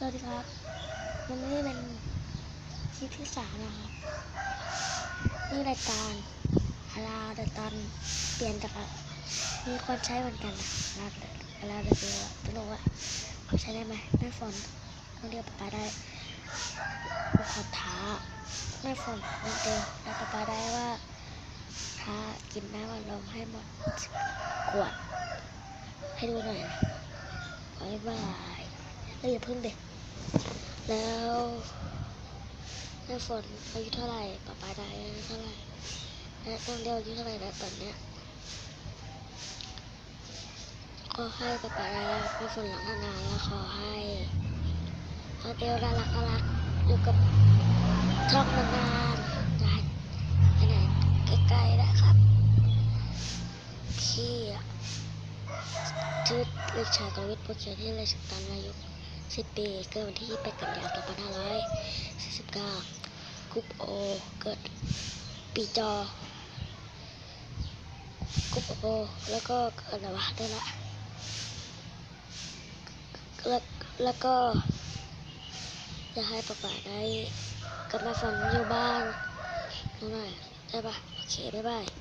สวัสดีครับวันนี้เป็นคลิปที่3นะครับนี่รายการอาราเดตันเปลี่ยนจากมีคนใช้เหมือนกันนะอาราเดเดียวไม่รู้ว่าเขาใช้ได้ไหมแม่ฝนต้องเรียกป๊าได้ขอท้าแม่ฝนนั่นเดียวแล้วป๊าได้ว่าท้ากินน้ำอัดลมให้หมดขวดให้ดูหน่อยนะบ๊ายบายแล้วอย่าพึ่งเด็กแล้วแม่ฝนอายุเท่าไหร่ป๊าได้อายุเท่าไหร่และต้องเรียกอายุเท่าไหร่แล้วตอนเนี้ยก็ให้ป๊าได้แม่ฝนหลังนานแล้วขอให้เขาเดียวน่ารักอยู่กับช่องนานๆได้ไปไหนใกล้ๆนะครับพี่ชื่อเด็กชายกรวิทย์โปรเขียนที่เลยสักตันอายุ10 ปีเกิดวันที่28 กันยายน 2549 กรุ๊ปโอเกิดปีจอกรุ๊ปโอแล้วก็เกิดอะไรวะได้ละแล้วก็จะให้ป๊าได้กับแม่ฝนอยู่บ้านหน่อยได้ปะโอเคบ๊ายบาย